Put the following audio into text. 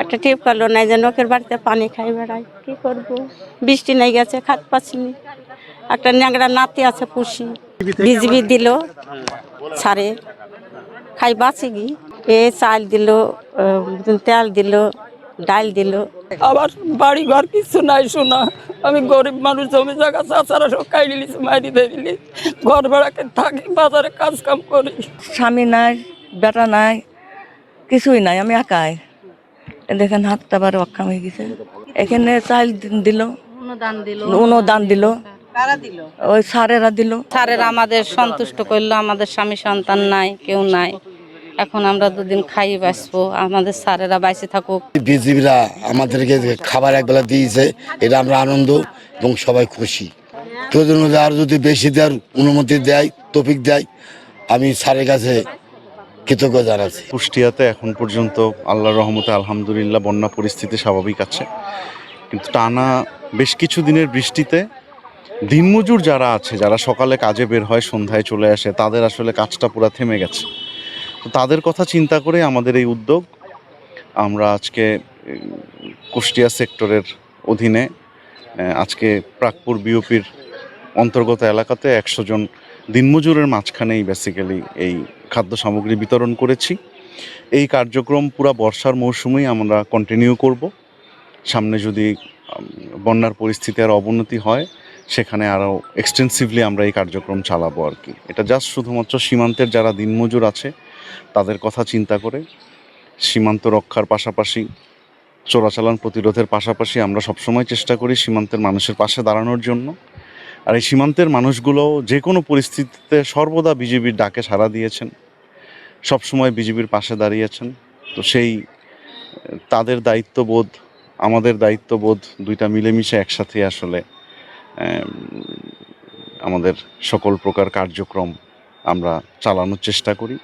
একটা টিপ করলো না যে লোকের বাড়িতে পানি খাই বেড়াই, কি করবো? বৃষ্টি নেই গেছে, খাতে পাচ্ছিনি। একটা ন্যাংরা নাতি আছে পুষি, বিজিবি দিল সারে খাই বাঁচি গি। এ চাল দিল, তেল দিল, ডাল দিল। আবার বাড়ি ঘর কিছু নাই শোনা, আমি গরিব মানুষ, জমি জায়গা চাচারা সব কাইলি লিছি, মাইরি দিলি, ঘর ভাড়াকে থাকি, বাজারে কাজ কাম করি। স্বামী নাই, বেটা নাই, কিছুই নাই, আমি একাই। দেখেন হাতটা বার অক্ষম হয়ে গেছে। এখানে চাল দিল, অনুদান দিল, ওই সারেরা দিল। স্যারেরা আমাদের সন্তুষ্ট করলো, আমাদের স্বামী সন্তান নাই, কেউ নাই, এখন আমরা দুদিন খাই বাঁচবো, আমাদের স্যারেরা বাইসে থাকুক। বিজিবিরা আমাদেরকে খাবার একবেলা দিয়েছে, এটা আমরা আনন্দ এবং সবাই খুশি। প্রয়োজন হলে আর যদি বেশি দেওয়ার অনুমতি দেয়, তৌফিক দেয়, আমি স্যারের কাছে কৃতজ্ঞ জানাচ্ছি। কুষ্টিয়াতে এখন পর্যন্ত আল্লাহর রহমতে আলহামদুলিল্লাহ বন্যা পরিস্থিতি স্বাভাবিক আছে, কিন্তু টানা বেশ কিছু দিনের বৃষ্টিতে দিনমজুর যারা আছে, যারা সকালে কাজে বের হয় সন্ধ্যায় চলে আসে, তাদের আসলে কাজটা পুরো থেমে গেছে। তো তাদের কথা চিন্তা করে আমাদের এই উদ্যোগ। আমরা আজকে কুষ্টিয়া সেক্টরের অধীনে আজকে প্রাকপুর বিওপির অন্তর্গত এলাকাতে 100 জন দিনমজুরের মাঝখানেই বেসিক্যালি এই খাদ্য সামগ্রী বিতরণ করেছি। এই কার্যক্রম পুরো বর্ষার মৌসুমেই আমরা কন্টিনিউ করব। সামনে যদি বন্যার পরিস্থিতি আর অবনতি হয়, সেখানে আরও এক্সটেন্সিভলি আমরা এই কার্যক্রম চালাবো আর কি। এটা জাস্ট শুধুমাত্র সীমান্তের যারা দিনমজুর আছে তাদের কথা চিন্তা করে, সীমান্ত রক্ষার পাশাপাশি, চোরাচালান প্রতিরোধের পাশাপাশি আমরা সবসময় চেষ্টা করি সীমান্তের মানুষের পাশে দাঁড়ানোর জন্য। আর এই সীমান্তের মানুষগুলো যে কোনো পরিস্থিতিতে সর্বদা বিজেপির ডাকে সাড়া দিয়েছেন, সবসময় বিজেপির পাশে দাঁড়িয়েছেন। তো সেই তাদের দায়িত্ববোধ, আমাদের দায়িত্ববোধ, দুইটা মিলেমিশে একসাথে আসলে আমাদের সকল প্রকার কার্যক্রম আমরা চালানোর চেষ্টা করি।